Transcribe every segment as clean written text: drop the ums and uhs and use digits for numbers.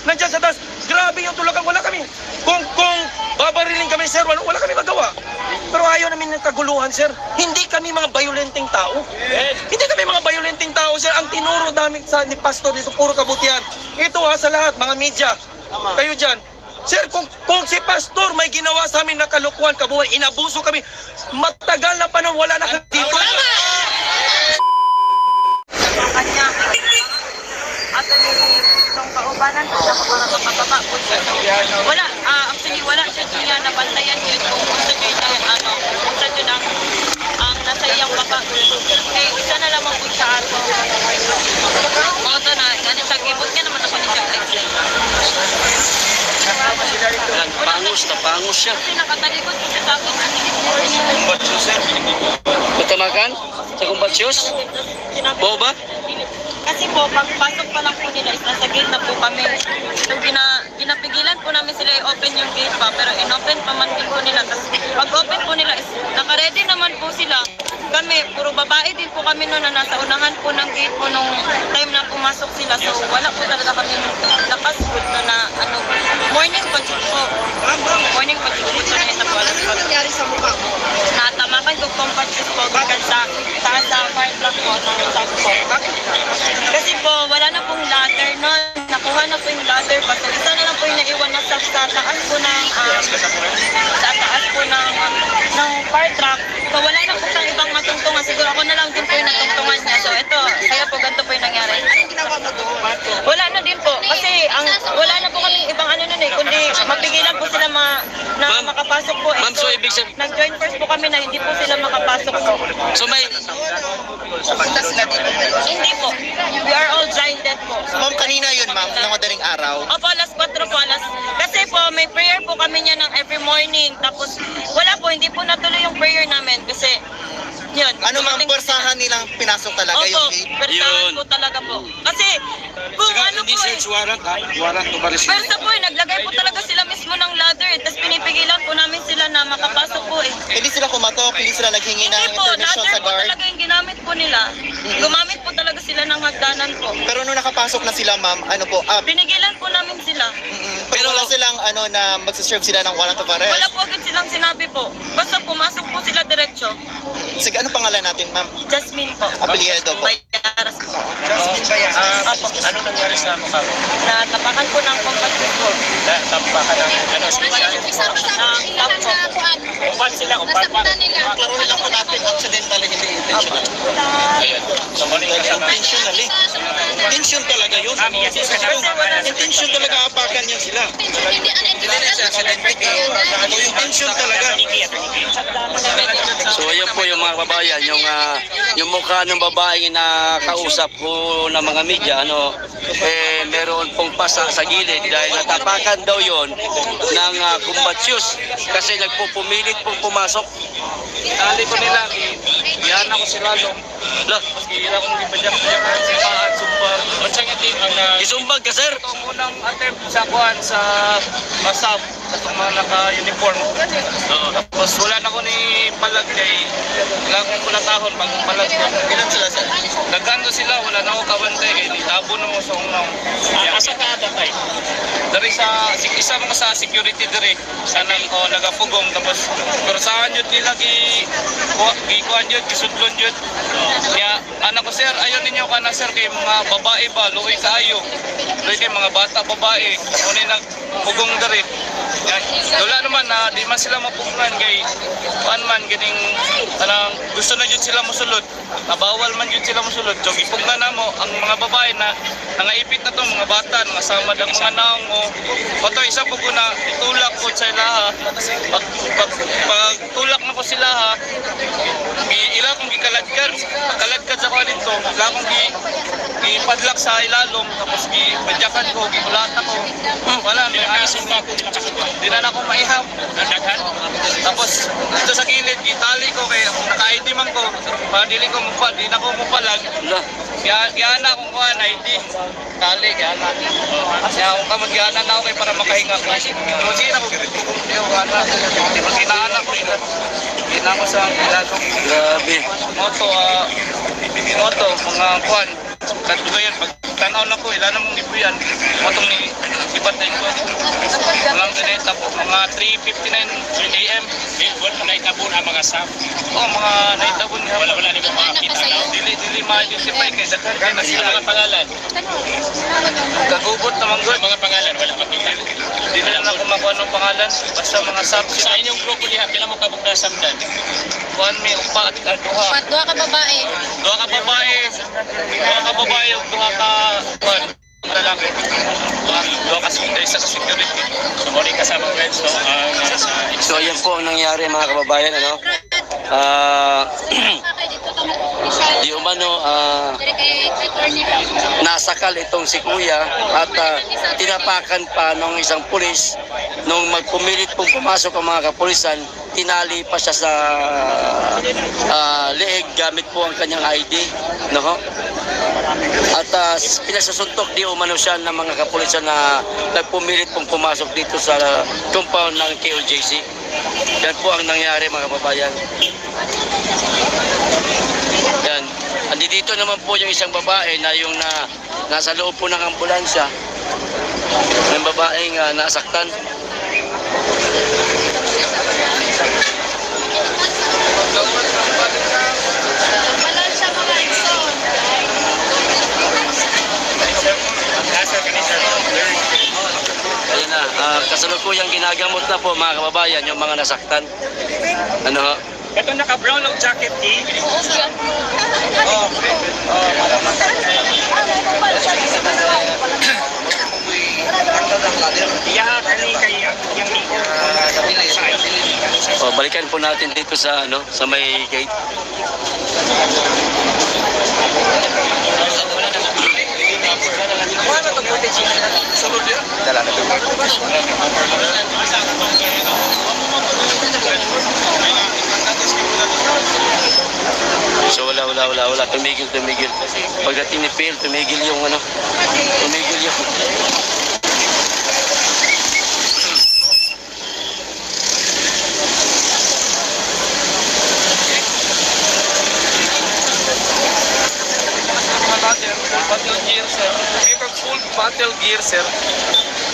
Nandiyan sa taas. Grabe yung tulakan. Wala kami. Kung babarilin kami, sir, wala kami magawa. Pero ayaw namin ng kaguluhan, sir. Hindi kami mga violenteng tao. Hindi kami mga violenteng tao, sir. Ang tinuro namin ni Pastor dito, puro kabutihan. Ito sa lahat, mga media. Kayo dyan. Sir, kung si Pastor may ginawa sa amin na kalukuhan, kabuhan, inabuso kami, matagal na panahon, wala na kami dito. Kanya, at itong kaubanan ko siya kung nakapababa po siya. Wala, actually wala siya niya nabantayan yun kung gusto niya na kung gusto niya ang nasa iyang baba. Eh, isa na lamang po siya ato. O ito na, ganun siya, gibot nga naman ako ni siya. Pangos siya. Kasi nakatalikod po siya sa akin. Kumbatyos, sir. Matamakan? Sa kumbatyos? Oo ba? Kasi po, pagpasok pa lang po nila is nasa gate na po kami. So, ginapigilan po namin sila i-open yung gate pa, pero in-open pa man din po nila. Tapos pag-open po nila is naka-ready naman po sila. Kami, puro babae din po kami noon na nasa unahan po ng gate po nung time na pumasok sila. So, wala po talaga kami lakas po na morning pag-check po. Morning pag-check po na ito po. Ano nangyari sa mukha mo? Natamakan ko compactus po gikan sa taas sa fire block po ng south po. Kasi po, wala na pong ladder nun. Nakuha na po yung ladder pa. So, isa na lang po yung naiwan na sa taas po ng fire truck. So, wala na po siyang ibang matungtungan. Siguro ako na lang din po yung natungtungan niya. So, ito, kaya po ganito po yung nangyari. Anong ginawa mo doon? Wala na din po. Kasi wala na po kami ibang nun eh. Kundi mapigilan po sila na makapasok po. Ma'am, so ibig sabihin, Nag-join first po kami na hindi po sila makapasok po. so may, Pupunta sila dito ngayon. Hindi po. We are all blinded po. Ma'am, kanina yun ma'am, ng madaling araw. Opo, alas 4 po, kasi po may prayer po kami niya ng every morning. Tapos wala po, hindi po natuloy yung prayer namin kasi yun. Ano ma'am, pwersahan nilang pinasok talaga yung Opo, gate? persahan Yun. po talaga po. Kasi kung ano po eh. warrant, ha? Warrant to arrest. Persa po eh, naglagay po talaga sila mismo ng ladder. Tapos pinipigilan po namin sila na makapasok po eh. Hindi sila kumatok, hindi sila naghingi ng Hindi po, intervention ladder sa po guard. talaga yung ginamit po nila. Gumamit po talaga sila ng hagdanan po. Pero nung nakapasok na sila ma'am, ano po, Pinigilan po namin sila. pero wala silang na magsaserve sila ng warrant of Wala arrest. po agad silang sinabi po. Basta pumasok po sila diretso. Sige, ano pangalan natin ma'am? Jasmine po. Apelyido po. Bayaras po. Ano nangyari sa mukha mo? Natapakan po ng compactus po. Tampakan ng ano, special. Umpan sila, umpan pa. Klaro nila po natin accidental, hindi intentional. Ayun. So, morning ka sa Intentionally. Intention talaga yun. Intention talaga apakan yan sila. Hindi na siya accidental. Intention talaga. so ayun po yung mga babayan, yung mukha ng babaeng na kausap ko ng mga media, meron pong pasa sa gilid dahil natapakan daw yon ng kumbatyos kasi nagpupumilit pong pumasok. Tali ko nila, yan ako si Lalong. Lah, Kira kong ipajak-jak si Pahat, Sumbag. Bansang itim ang isumbag ka sir. ito ang unang attempt sa kuhan sa Masab sa mga naka-uniform. Tapos wala na ko ni Palag kay wala akong kulatahon pag Palag ko. Ilan sila sir? Nagkano sila, wala na ako kabantay kay itabo na mo sa unang. Asa ka datay? Dari sa isa mga sa security dari sana ko nagapugong tapos kursahan yun nila kuhan yun, kisudlon yun. Kaya anak ko sir, ayaw ninyo ka na sir kay mga babae ba, luoy kaayo. Luoy kay mga bata babae. Kunin nagpugong dari. Wala naman na di man sila mapugungan kay kuan man ganing tanang gusto na jud sila mosulod. Bawal man jud sila mosulod. So gipugna namo ang mga babae na nangaipit na to mga bata, mga samad ang mga naong mo. Oto isa po ko na itulak ko sa ilaha. Pag tulak na ko sila ha. Ila kong gikaladkad sa ko dito. Ila kong gipadlak sa ilalom tapos gipadyakan ko, gipulata ko. Wala may isin pa ko. Di na ako maihap. Tapos dito sa gilid, gitali ko kay naka-ID man ko. Dili ko mupal, di na ko mupalag. Kaya na akong kuha na ID. Tali, kaya na. Kaya akong kamagyanan na ako kay para makahinga ko. Sige na ko. Kinaanak ko rin. Gina ko sa ilalong. Grabe. Moto, mga kuhan. Kanto yan, pag tanaw na ko, ilan namang ibuyan. Matong ni ipatayin ko. Walang ganita po, mga 3:59 AM. Wala na itabon ang mga staff. Mga naitabon niya. Wala ni mo makakita na. Dili ma-identify kay daghan kay na sila. Mga pangalan. Kagubot naman good. Ang mga pangalan, wala makita. Di na lang ako makuha ng pangalan. Basta mga subs. Sa inyong grupo diha, pila mo kabog na samdan? Kuhan may upat at duha. Duha ka babae. Duha ka babae. Ug duha ka kuhan. Lalaki. Duha ka isa ka security. So, muli kasama friends, no? So ayan po ang nangyari mga kababayan, ano? Di umano, nasakal itong si Kuya at tinapakan pa ng isang pulis. Nung magpumilit pong pumasok ang mga kapulisan, tinali pa siya sa leeg gamit po ang kanyang ID, no? At pinasusuntok di umano siya ng mga kapulisan na nagpumilit pong pumasok dito sa compound ng KOJC. Yan po ang nangyari mga kababayan. Yan. Andito naman po yung isang babae na yung nasa loob po ng ambulansya. Yung babaeng nasaktan. Ayun na, kasalukuyang ginagamot na po mga kababayan yung mga nasaktan. Ano ho? Ito naka-brown ng jacket ni. Balikan po natin dito sa sa may gate. So wala. Tumigil. Pagdating ni Phil, tumigil yung Battle gear, sir. May full battle gear, sir.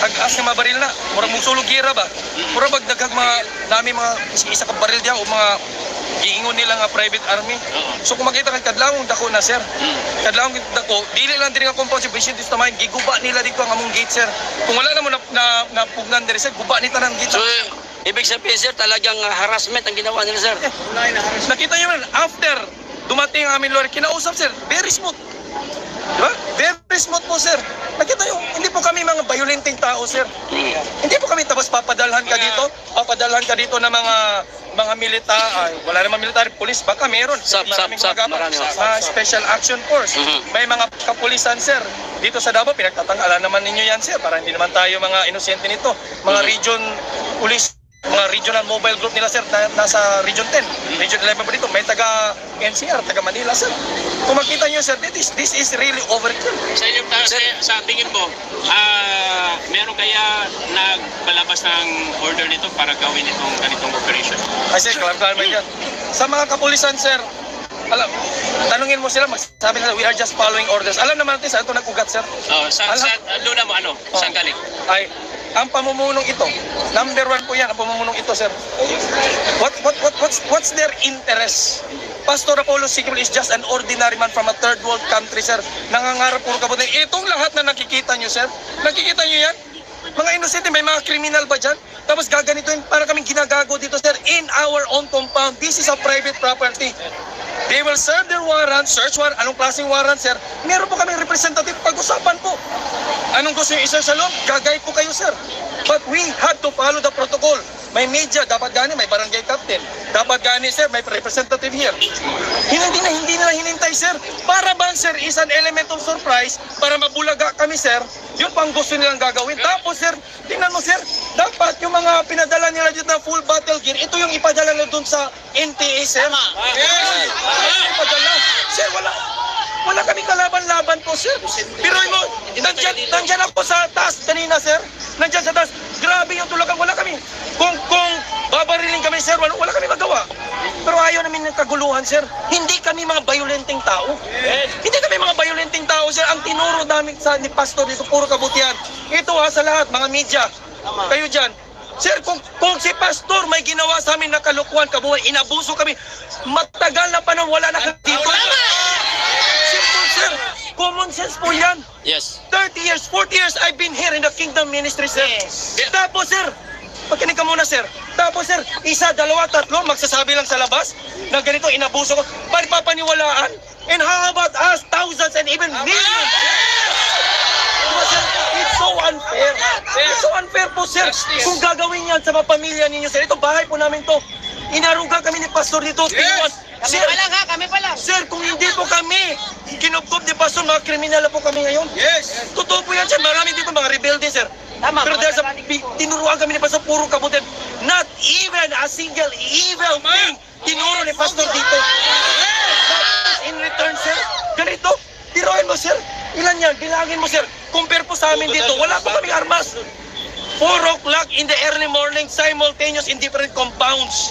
Ag-as na mabaril na. Murag mong sulog gira ba? Murag magdaghag nami mga isa ka baril diya o mga giingon nila nga private army. So kung makita kay kadlawong dako na, sir. Kadlawong dako, dili lang diri nga compound si Vision Testament, giguba nila dito ang among gate, sir. Kung wala na mo na pugnan diri, sir, guba ni tanang gate. So ibig sabihin, sir, talagang harassment ang ginawa nila, sir. Nakita niyo man after dumating ang aming lawyer, kinausap, sir, very smooth. Diba? Very smooth po, sir. Nakita nyo, hindi po kami mga violenting tao, sir. Hindi po kami tapos papadalhan ka dito ng mga militar, wala naman military police, baka meron. Sap, marami. Special Action Force. May mga kapulisan, sir. Dito sa Davao, pinagtatanggalan naman ninyo yan, sir, para hindi naman tayo mga inosente nito. Mga region police, mga regional mobile group nila, sir, nasa Region 10, Region 11 pa dito. May taga NCR, taga Manila, sir. Kung makita nyo, sir, this is really overkill. Sa tingin mo, meron kaya nagpalabas ng order nito para gawin itong ganitong operation? Kasi, clarify yan. Sa mga kapulisan, sir, tanungin mo sila, magsabi nila, we are just following orders. Alam naman natin saan ito nag-ugat, sir. Doon mo, saan galing? Ay, ang pamumunong ito, number 1 po yan, ang pamumunong ito, sir. What's their interest? Pastor Apollo Sigmund is just an ordinary man from a third world country, sir. Nangangarap puro kabutin. Itong lahat na nakikita nyo, sir. Nakikita nyo yan? Mga inosente, may mga kriminal ba dyan? Tapos gaganituin, para kaming ginagago dito, sir, in our own compound. This is a private property. They will serve their warrant, search warrant. Anong klaseng warrant, sir? Meron po kaming representative, pag-usapan po. Anong gusto nyo isa sa loob? Gagay po kayo, sir. But we had to follow the protocol. May media, dapat gani, may barangay captain. Dapat gani, sir, may representative here. Hindi nila hinintay, sir. Para bang, sir, is an element of surprise para mabulaga kami, sir. Yun pang gusto nilang gagawin. Tapos, sir, tingnan mo, sir, dapat yung mga pinadala nila dito na full battle gear, ito yung ipadala nila dun sa NTA, sir. Yes! Ipadala. Sir, wala kami kalaban-laban po, sir. Pero mo, nandyan ako sa taas kanina, sir. Nandyan sa taas. Grabe yung tulakan. Wala kami. Kung babarilin kami, sir, wala kami magawa. Pero ayaw namin ng kaguluhan, sir. Hindi kami mga violenteng tao. Hindi kami mga violenteng tao, sir. Ang tinuro namin sa ni Pastor dito, puro kabutihan. Ito sa lahat, mga media. Kayo dyan. Sir, kung si Pastor may ginawa sa amin na kalukuhan, kabuhay, inabuso kami, matagal na panahon, wala na kami dito. Simple, sir. Common sense po yan. Yes. 30 years, 40 years, I've been here in the Kingdom Ministry, sir. Tapos, sir, pakinig ka muna, sir. Tapos, sir, isa, dalawa, tatlo, magsasabi lang sa labas na ganito, inabuso ko. Papaniwalaan. And how about us, thousands and even millions? Diba, sir, it's so unfair. It's so unfair po, sir. Kung gagawin yan sa mga pamilya ninyo, sir. Ito, bahay po namin to. Inaruga kami ni Pastor dito. Sir, Kami pa lang. sir, kung hindi po kami kinupkop ni Pastor, mga kriminal na po kami ngayon. Yes! Totoo po yan, sir. Marami dito mga rebelde, sir. Pero dahil sa tinuruan kami ni Pastor, puro kabutin. Not even a single evil thing tinuro ni Pastor dito. In return, sir, ganito, tiruin mo, sir. Ilan yan? Bilangin mo, sir. Compare po sa amin dito. Wala po kaming armas. 4 o'clock in the early morning, simultaneous in different compounds.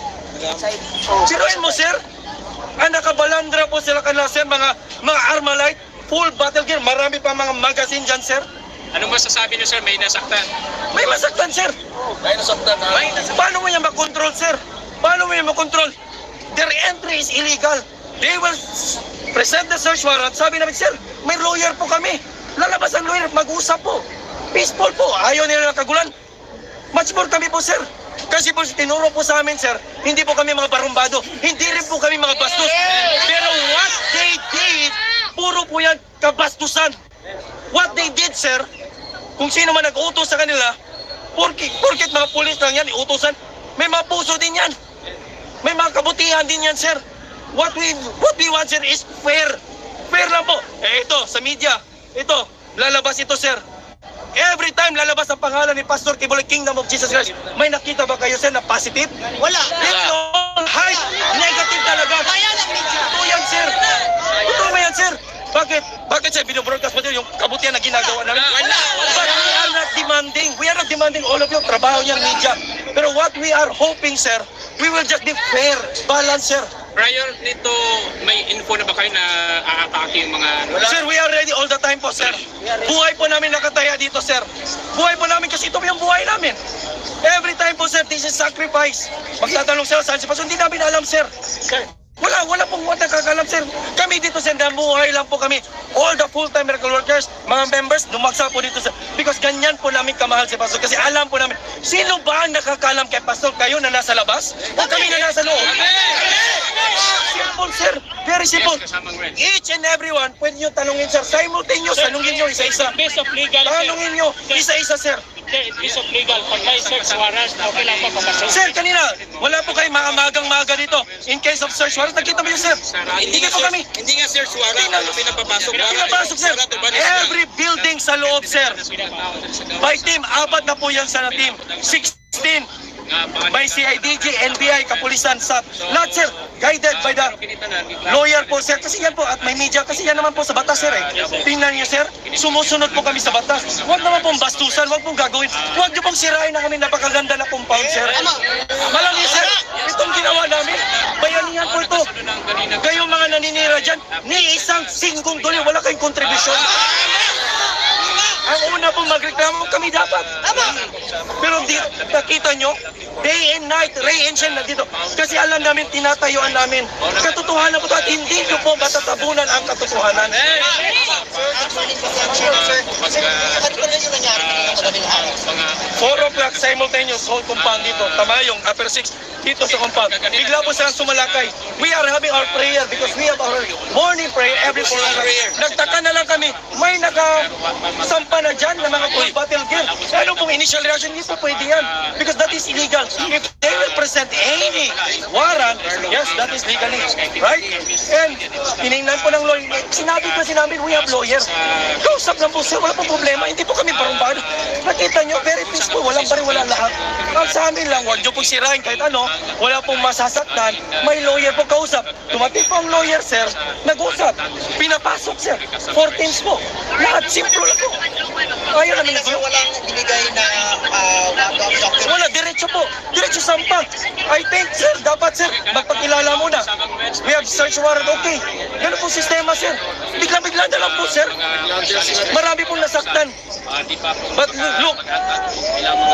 Tiruin mo, sir. Nakabalandra po sila kanila, sir. Mga Armalite, full battle gear. Marami pa mga magazine dyan, sir. Anong masasabi niyo, sir? May nasaktan? May masaktan, sir. Paano mo yan makontrol, sir? Paano mo yan makontrol? Their entry is illegal. They will present the search warrant. Sabi namin, sir, may lawyer po kami. Lalabas ang lawyer, mag-usap po. Peaceful po. Ayaw nila ng kagulan. Much more kami po, sir. Kasi po, tinuro po sa amin, sir, hindi po kami mga barumbado. Hindi rin po kami mga bastos. Pero what they did, puro po yan kabastusan. What they did, sir, kung sino man nag-utos sa kanila, porkit mga pulis lang yan, iutosan, may mga puso din yan. May mga kabutihan din yan, sir. What we want, sir, is fair. Fair lang po. Ito, sa media, ito, lalabas ito, sir. Every time lalabas ang pangalan ni Pastor Kibuloy, Kingdom of Jesus Christ, may nakita ba kayo, sir, na positive? Wala. It's all hype. Negative talaga. Ito yan, sir. Ito ba yan, sir? Bakit sir, binobroadcast mo yung kabutihan na ginagawa namin? Wala. But we are not demanding. We are not demanding all of you. Trabaho niyan, media. Pero what we are hoping, sir, we will just be fair, balance, sir. Prior nito, may info na ba kayo na aatake yung mga... Sir, we are ready all the time po, sir. Buhay po namin nakataya dito, sir. Buhay po namin kasi ito po yung buhay namin. Every time po, sir, this is sacrifice. Magtatanong sir, saan si Pastor? Hindi namin alam, sir. Wala pong nakakalam, sir. Kami dito, sir, namuhay lang po kami. All the full-time miracle workers, mga members, dumagsa po dito, sir. Because ganyan po namin kamahal si Pastor. Kasi alam po namin, sino ba ang nakakalam kay Pastor? Kayo na nasa labas? O kami na nasa loob? Simple, sir. Very simple. Each and everyone, pwede nyo tanungin, sir. Simultaneous, tanungin nyo isa-isa. Based of legal, Tanungin nyo, isa-isa, sir. based of legal, pag may search warrant, okay lang pa papasok. Sir, kanina, wala po kayo magang-maga dito. In case of search warrant, nakita mo yun, sir. Hindi po kami. Hindi nga search warrant, pinapapasok. Pinapasok, sir. Every building sa loob, sir. By team, 4 na po yan sa team. 16 by CIDG, NBI, Kapulisan, SAP. Lahat, sir, guided by the lawyer po, sir. Kasi yan po, at may media, kasi yan naman po sa batas, sir. Tingnan niyo, sir, sumusunod po kami sa batas. Huwag naman pong bastusan, huwag pong gagawin. Huwag niyo pong sirain na kami napakaganda na compound, sir. Malami, sir, itong ginawa namin, bayanihan po ito. Kayong mga naninira dyan, ni isang singgong tuloy, wala kayong kontribusyon. Ang una pong magreklamo, kami dapat. Pero di, nakita nyo, day and night, rain and shine na dito. Kasi alam namin, tinatayuan namin. Katotohanan po ito at hindi nyo po matatabunan ang katotohanan. 4 o'clock simultaneous whole compound dito. Tama yung upper 6 dito sa compound. Bigla po silang sumalakay. We are having our prayer because we have our morning prayer every 4 o'clock. Nagtaka na lang kami, may nakasampa na dyan na mga full battle gear. Ano pong initial reaction? Hindi po pwede yan. Because that is illegal. If they will present any warrant, yes, that is legally. Right? And tinignan po ng lawyer. Sinabi kasi namin, we have lawyer. Kausap lang po sir, wala pong problema. Hindi po kami barumbado. Nakita nyo, very peaceful. Walang bari, wala lahat. Ang sa amin lang, huwag nyo pong sirain kahit ano. Wala pong masasaktan. May lawyer po kausap. Tumating po ang lawyer, sir. Nag-usap. Pinapasok, sir. 4 teams po. Lahat, simple lang po. Ayaw namin nag-usap. Walang binigay na Wala, diretso po. Diretso sampag. I think, sir, dapat, sir, magpakilala muna. we have search warrant, okay. Ganun po sistema, sir. Bigla-bigla na lang po, sir. Marami pong nasaktan. But look,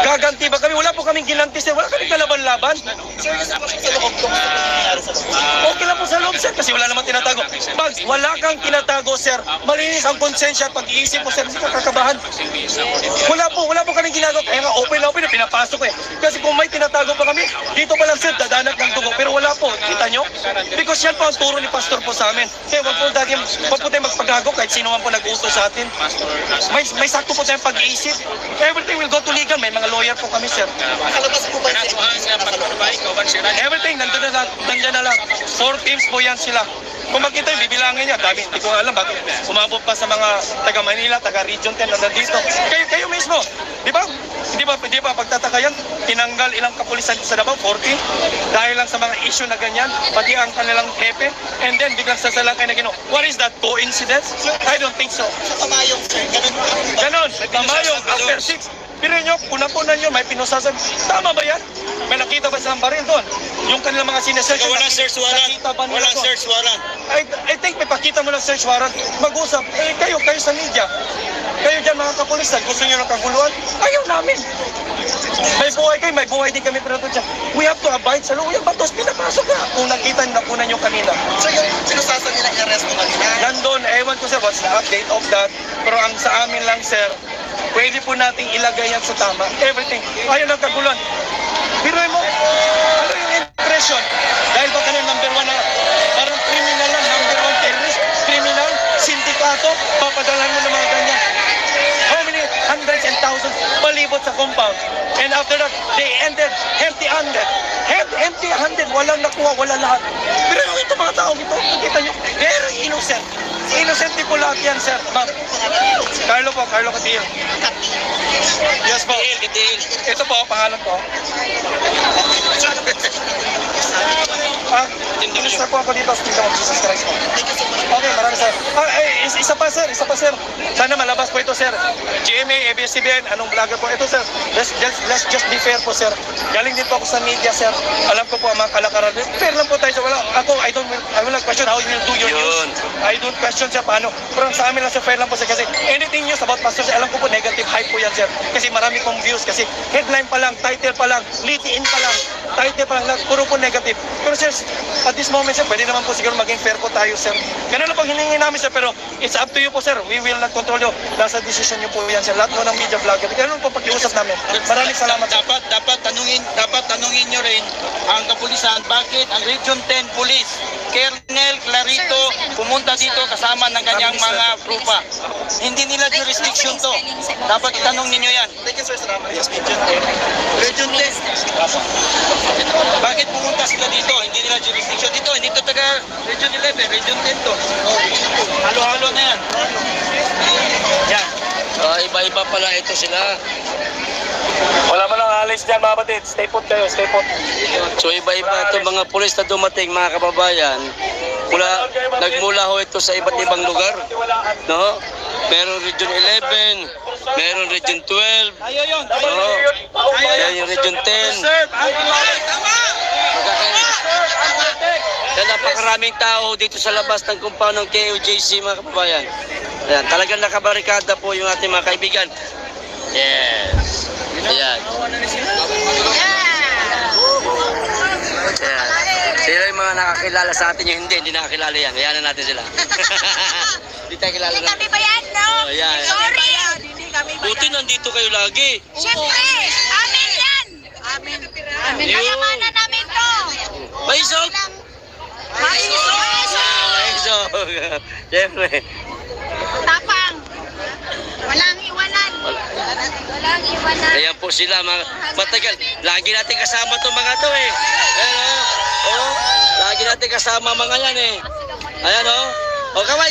gaganti ba kami? Wala po kaming ginanti, sir. Wala kaming kalaban-laban. Okay lang po sa loob, sir, kasi wala naman tinatago. Pag wala kang tinatago, sir, malinis ang konsensya at pag-iisip mo, sir, hindi ka kakabahan. Wala po kaming ginagawa. Kaya nga, open na pinapasok ko eh. Kasi kung may tinatago pa kami, dito pa lang, sir, dadanap ng dugo. Pero wala po, kita nyo? Because yan po ang turo ni Pastor po sa amin. Kaya wag po tayo magpagago kahit sino man po nag-utos sa atin. May sakto po tayong pag-iisip. Everything will go to legal. May mga lawyer po kami, sir. Everything, nandun na lang. 4 teams po yan sila. Kung makita yung bibilangin niya, dami, hindi ko alam bakit umabot pa sa mga taga Manila, taga Region 10 na nandito. Kayo mismo, di ba? Di ba pagtataka yan, tinanggal ilang kapulisan sa Davao, 40, dahil lang sa mga issue na ganyan, pati ang kanilang hepe, and then biglang sasalakay na gano'n. What is that, coincidence? I don't think so. Sa kamayong, sir, Ganon, kamayong, after 6, pero nyo, punan-punan nyo, may pinusasan. Tama ba yan? May nakita ba sa baril doon? Yung kanilang mga sinesearch. Walang search warrant. Walang search warrant. I think may pakita mo lang search warrant. Mag-usap. Kayo sa media. Kayo dyan mga kapulisan, gusto nyo ng kaguluhan? Ayaw namin. May buhay din kami pero dyan. We have to abide sa law. Yung batos, pinapasok na. Kung nakita nyo, nakunan nyo kanina. So yung sinusasan nila i-arrest mo kanina? Nandun, ewan ko sir, what's the update of that? Pero ang sa amin lang sir, pwede po nating ilagay yan sa tama. Everything. Ayaw ng kaguluhan. Biruin mo, ano yung impression? Dahil ba kanina number 1 na parang criminal lang, number 1 terrorist, criminal, sindikato, papadalhan mo ng mga ganyan. How many hundreds and thousands palibot sa compound? And after that, they ended empty-handed. Empty-handed, walang nakuha, walang lahat. Pero ito mga tao ito, kita nyo, very innocent. Innocent po lahat yan, sir. Ma'am. Carlo Catil. Yes po. Ito po, pangalan ko. Minister po ako dito sa Kingdom of Jesus Christ po. Okay, maraming sir. Isa pa sir. Sana malabas po ito sir. GMA, ABS-CBN, anong vlogger po ito sir. Let's just be fair po sir. Galing din po ako sa media sir. Alam ko po ang mga kalakaran. Fair lang po tayo sir. I will not question how you will do your news. I don't question sir paano. Pero sa amin lang sir, fair lang po sir. Kasi anything news about pastor sir, alam ko po negative hype po yan sir. Kasi marami pong views. Kasi headline pa lang, title pa lang, lead-in pa lang, title pa lang, puro po negative. Pero sir, at this moment sir, pwede naman po siguro maging fair po tayo sir. Ganun lang pang hiningi namin sir, pero it's up to you po sir. We will not control you. Nasa decision niyo po yan sir. Lahat po ng media vlogger. Ganun po pakiusap namin. Maraming salamat sir. Dapat tanungin nyo rin ang kapulisan, bakit ang Region 10 Police, Colonel Clarito, pumunta dito kasama ng kanyang mga trupa. Hindi nila jurisdiction to. Dapat itanong ninyo yan. Thank you sir, salamat. Yes, Region 10. Bakit pumunta sila dito? Hindi nila jurisdiction dito. Hindi to taga Region 11, Region 10 to. Halo-halo na yan. Yan. Iba-iba pala ito sila. Wala man lang alis dyan mga batid. Stay put kayo, stay put. So iba-iba ito mga pulis na dumating mga kababayan. Nagmula ho ito sa iba't ibang lugar. No? Meron Region 11, meron Region 12. Ayaw yun. No? Yan yung Region 10. Kaya napakaraming tao dito sa labas ng compound ng KOJC mga kababayan. Ayan, talagang nakabarikada po yung ating mga kaibigan. Yes. Ayan. Ayan. Sila yung mga nakakilala sa atin, yung hindi nakakilala yan. Ayan na natin sila. Hindi tayo kilala na. Kami ba yan, no? Oh, ayan. Sorry. Buti nandito kayo lagi. Siyempre, amin yan. Amin. Yun. Kayamanan namin to. Paisog! Paisog! Siyempre. Tapang. Walang iwanan. Walang iwanan. Ayan po sila mga matagal. Lagi natin kasama itong mga to eh. Ayan o. Oh, lagi natin kasama mga yan eh. Ayan o. Oh, kaway!